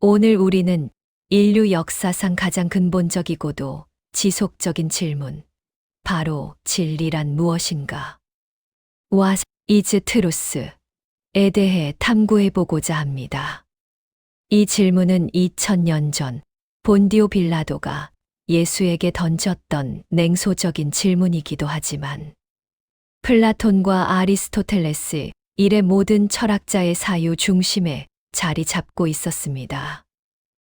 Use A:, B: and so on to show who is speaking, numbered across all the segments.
A: 오늘 우리는 인류 역사상 가장 근본적이고도 지속적인 질문, 바로 진리란 무엇인가? What is truth에 대해 탐구해보고자 합니다. 이 질문은 2000년 전 본디오 빌라도가 예수에게 던졌던 냉소적인 질문이기도 하지만 플라톤과 아리스토텔레스 이래 모든 철학자의 사유 중심에 자리 잡고 있었습니다.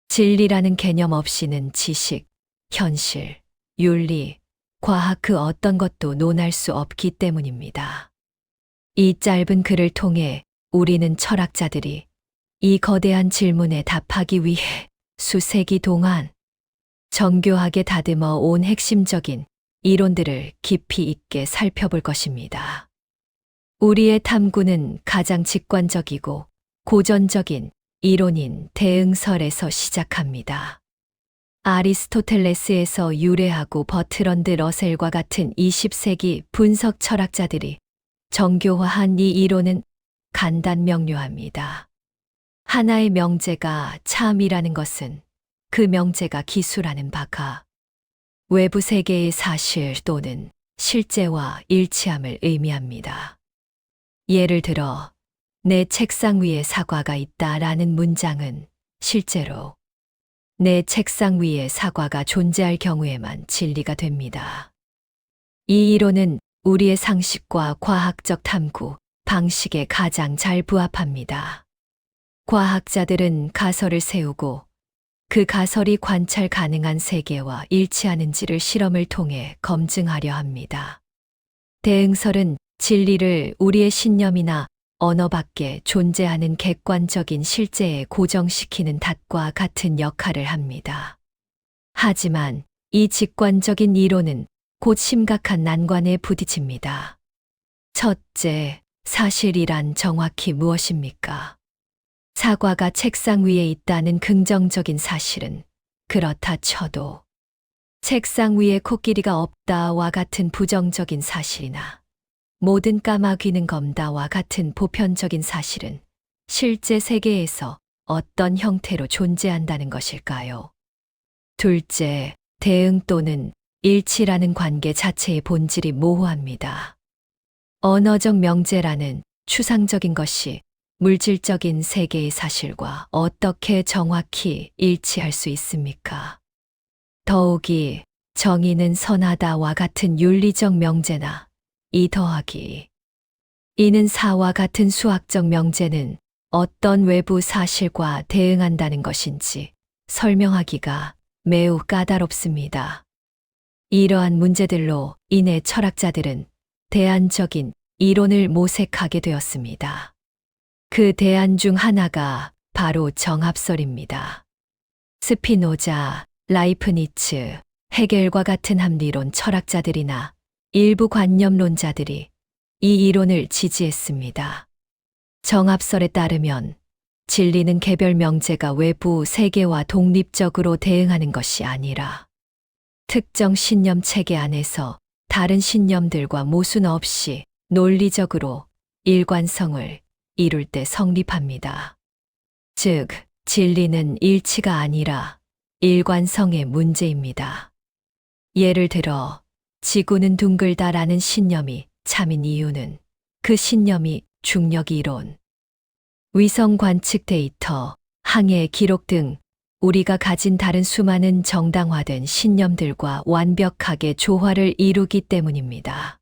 A: 진리라는 개념 없이는 지식, 현실, 윤리, 과학 그 어떤 것도 논할 수 없기 때문입니다. 이 짧은 글을 통해 우리는 철학자들이 이 거대한 질문에 답하기 위해 수세기 동안 정교하게 다듬어 온 핵심적인 이론들을 깊이 있게 살펴볼 것입니다. 우리의 탐구는 가장 직관적이고 고전적인 이론인 대응설에서 시작합니다. 아리스토텔레스에서 유래하고 버트런드 러셀과 같은 20세기 분석 철학자들이 정교화한 이 이론은 간단명료합니다. 하나의 명제가 참이라는 것은 그 명제가 기수라는 바가 외부 세계의 사실 또는 실제와 일치함을 의미합니다. 예를 들어 내 책상 위에 사과가 있다라는 문장은 실제로 내 책상 위에 사과가 존재할 경우에만 진리가 됩니다. 이 이론은 우리의 상식과 과학적 탐구 방식에 가장 잘 부합합니다. 과학자들은 가설을 세우고 그 가설이 관찰 가능한 세계와 일치하는지를 실험을 통해 검증하려 합니다. 대응설은 진리를 우리의 신념이나 언어 밖에 존재하는 객관적인 실제에 고정시키는 닷과 같은 역할을 합니다. 하지만 이 직관적인 이론은 곧 심각한 난관에 부딪힙니다. 첫째, 사실이란 정확히 무엇입니까? 사과가 책상 위에 있다는 긍정적인 사실은 그렇다 쳐도 책상 위에 코끼리가 없다와 같은 부정적인 사실이나 모든 까마귀는 검다와 같은 보편적인 사실은 실제 세계에서 어떤 형태로 존재한다는 것일까요? 둘째, 대응 또는 일치라는 관계 자체의 본질이 모호합니다. 언어적 명제라는 추상적인 것이 물질적인 세계의 사실과 어떻게 정확히 일치할 수 있습니까? 더욱이 정의는 선하다와 같은 윤리적 명제나 이 더하기 이는 사와 같은 수학적 명제는 어떤 외부 사실과 대응한다는 것인지 설명하기가 매우 까다롭습니다. 이러한 문제들로 인해 철학자들은 대안적인 이론을 모색하게 되었습니다. 그 대안 중 하나가 바로 정합설입니다. 스피노자, 라이프니츠, 헤겔과 같은 합리론 철학자들이나 일부 관념론자들이 이 이론을 지지했습니다. 정합설에 따르면 진리는 개별 명제가 외부 세계와 독립적으로 대응하는 것이 아니라 특정 신념 체계 안에서 다른 신념들과 모순 없이 논리적으로 일관성을 이룰 때 성립합니다. 즉, 진리는 일치가 아니라 일관성의 문제입니다. 예를 들어 지구는 둥글다라는 신념이 참인 이유는 그 신념이 중력 이론, 위성 관측 데이터, 항해 기록 등 우리가 가진 다른 수많은 정당화된 신념들과 완벽하게 조화를 이루기 때문입니다.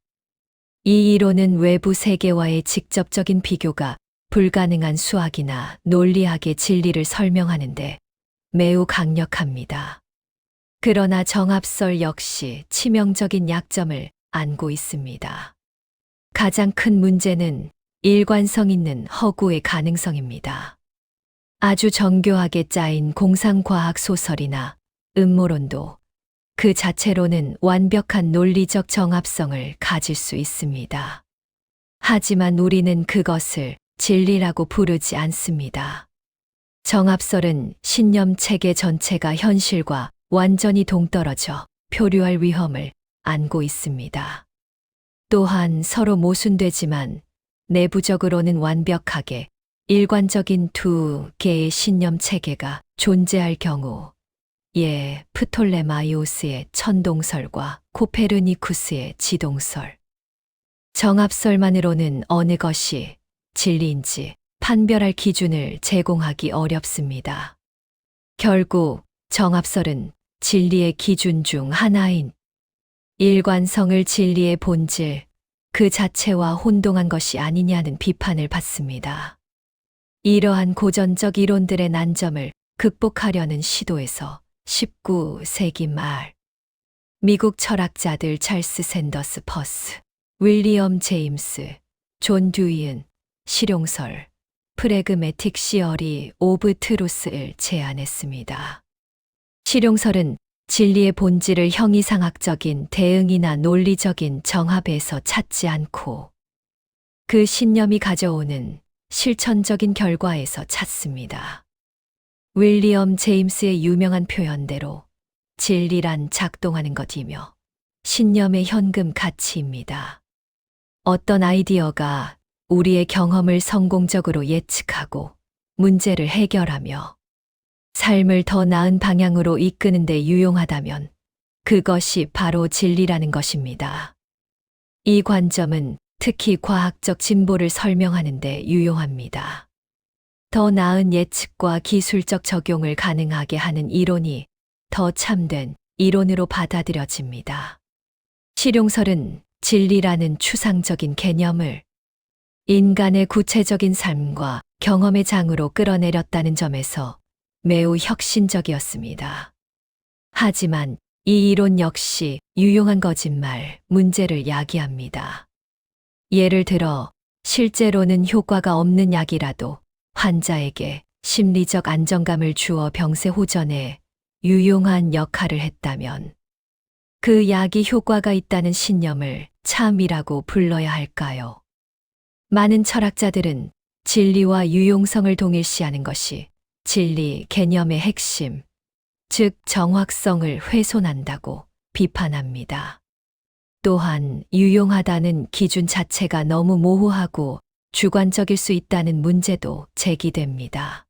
A: 이 이론은 외부 세계와의 직접적인 비교가 불가능한 수학이나 논리학의 진리를 설명하는데 매우 강력합니다. 그러나 정합설 역시 치명적인 약점을 안고 있습니다. 가장 큰 문제는 일관성 있는 허구의 가능성입니다. 아주 정교하게 짜인 공상과학 소설이나 음모론도 그 자체로는 완벽한 논리적 정합성을 가질 수 있습니다. 하지만 우리는 그것을 진리라고 부르지 않습니다. 정합설은 신념 체계 전체가 현실과 완전히 동떨어져 표류할 위험을 안고 있습니다. 또한 서로 모순되지만 내부적으로는 완벽하게 일관적인 두 개의 신념 체계가 존재할 경우, 프톨레마이오스의 천동설과 코페르니쿠스의 지동설, 정합설만으로는 어느 것이 진리인지 판별할 기준을 제공하기 어렵습니다. 결국 정합설은 진리의 기준 중 하나인 일관성을 진리의 본질, 그 자체와 혼동한 것이 아니냐는 비판을 받습니다. 이러한 고전적 이론들의 난점을 극복하려는 시도에서 19세기 말 미국 철학자들 찰스 샌더스 퍼스, 윌리엄 제임스, 존 듀이은 실용설 프래그매틱 시어리 오브 트루스를 제안했습니다. 실용설은 진리의 본질을 형이상학적인 대응이나 논리적인 정합에서 찾지 않고 그 신념이 가져오는 실천적인 결과에서 찾습니다. 윌리엄 제임스의 유명한 표현대로 진리란 작동하는 것이며 신념의 현금 가치입니다. 어떤 아이디어가 우리의 경험을 성공적으로 예측하고 문제를 해결하며 삶을 더 나은 방향으로 이끄는 데 유용하다면 그것이 바로 진리라는 것입니다. 이 관점은 특히 과학적 진보를 설명하는 데 유용합니다. 더 나은 예측과 기술적 적용을 가능하게 하는 이론이 더 참된 이론으로 받아들여집니다. 실용설은 진리라는 추상적인 개념을 인간의 구체적인 삶과 경험의 장으로 끌어내렸다는 점에서 매우 혁신적이었습니다. 하지만 이 이론 역시 유용한 거짓말, 문제를 야기합니다. 예를 들어 실제로는 효과가 없는 약이라도 환자에게 심리적 안정감을 주어 병세 호전에 유용한 역할을 했다면 그 약이 효과가 있다는 신념을 참이라고 불러야 할까요? 많은 철학자들은 진리와 유용성을 동일시하는 것이 진리 개념의 핵심, 즉 정확성을 훼손한다고 비판합니다. 또한 유용하다는 기준 자체가 너무 모호하고 주관적일 수 있다는 문제도 제기됩니다.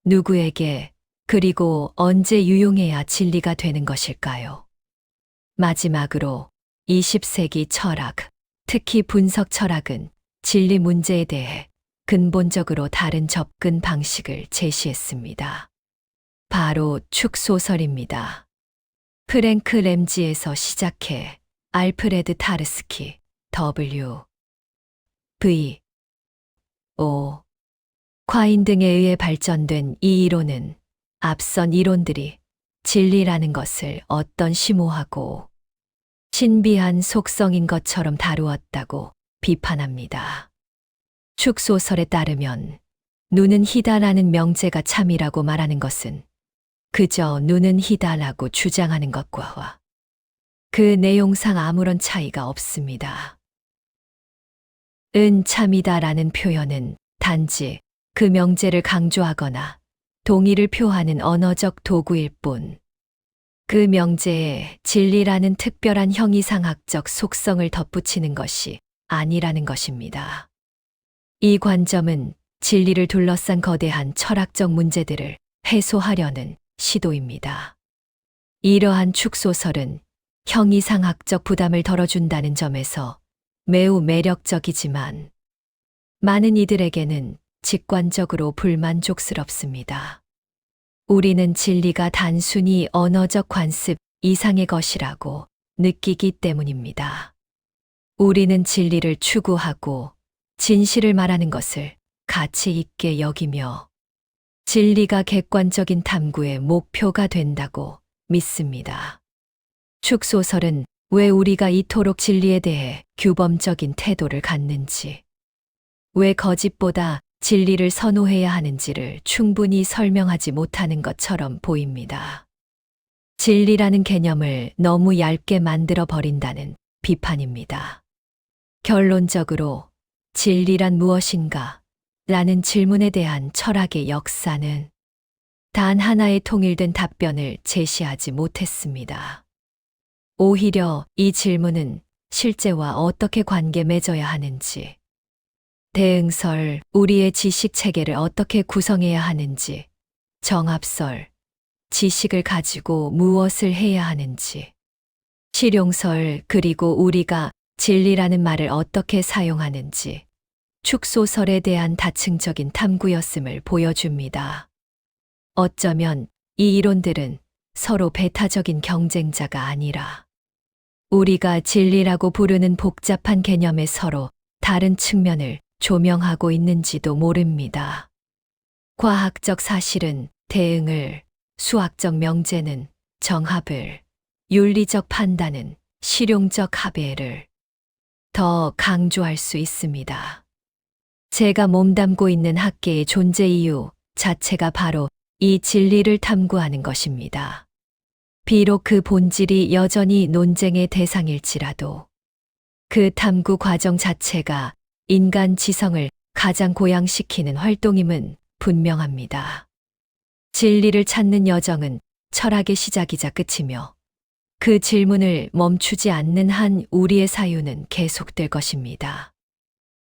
A: 누구에게 그리고 언제 유용해야 진리가 되는 것일까요? 마지막으로 20세기 철학, 특히 분석 철학은 진리 문제에 대해 근본적으로 다른 접근 방식을 제시했습니다. 바로 축소설입니다. 프랭크 램지에서 시작해 알프레드 타르스키, W. V. O. 콰인 등에 의해 발전된 이 이론은 앞선 이론들이 진리라는 것을 어떤 심오하고 신비한 속성인 것처럼 다루었다고 비판합니다. 축소설에 따르면 눈은 희다라는 명제가 참이라고 말하는 것은 그저 눈은 희다라고 주장하는 것과 그 내용상 아무런 차이가 없습니다. 은 참이다라는 표현은 단지 그 명제를 강조하거나 동의를 표하는 언어적 도구일 뿐, 그 명제에 진리라는 특별한 형이상학적 속성을 덧붙이는 것이 아니라는 것입니다. 이 관점은 진리를 둘러싼 거대한 철학적 문제들을 해소하려는 시도입니다. 이러한 축소설은 형이상학적 부담을 덜어준다는 점에서 매우 매력적이지만 많은 이들에게는 직관적으로 불만족스럽습니다. 우리는 진리가 단순히 언어적 관습 이상의 것이라고 느끼기 때문입니다. 우리는 진리를 추구하고 진실을 말하는 것을 가치 있게 여기며 진리가 객관적인 탐구의 목표가 된다고 믿습니다. 축소설은 왜 우리가 이토록 진리에 대해 규범적인 태도를 갖는지, 왜 거짓보다 진리를 선호해야 하는지를 충분히 설명하지 못하는 것처럼 보입니다. 진리라는 개념을 너무 얇게 만들어 버린다는 비판입니다. 결론적으로 진리란 무엇인가? 라는 질문에 대한 철학의 역사는 단 하나의 통일된 답변을 제시하지 못했습니다. 오히려 이 질문은 실제와 어떻게 관계 맺어야 하는지, 대응설, 우리의 지식 체계를 어떻게 구성해야 하는지. 정합설, 지식을 가지고 무엇을 해야 하는지. 실용설, 그리고 우리가 진리라는 말을 어떻게 사용하는지. 축소설에 대한 다층적인 탐구였음을 보여줍니다. 어쩌면 이 이론들은 서로 배타적인 경쟁자가 아니라 우리가 진리라고 부르는 복잡한 개념의 서로 다른 측면을 조명하고 있는지도 모릅니다. 과학적 사실은 대응을, 수학적 명제는 정합을, 윤리적 판단은 실용적 합의를 더 강조할 수 있습니다. 제가 몸담고 있는 학계의 존재 이유 자체가 바로 이 진리를 탐구하는 것입니다. 비록 그 본질이 여전히 논쟁의 대상일지라도 그 탐구 과정 자체가 인간 지성을 가장 고양시키는 활동임은 분명합니다. 진리를 찾는 여정은 철학의 시작이자 끝이며 그 질문을 멈추지 않는 한 우리의 사유는 계속될 것입니다.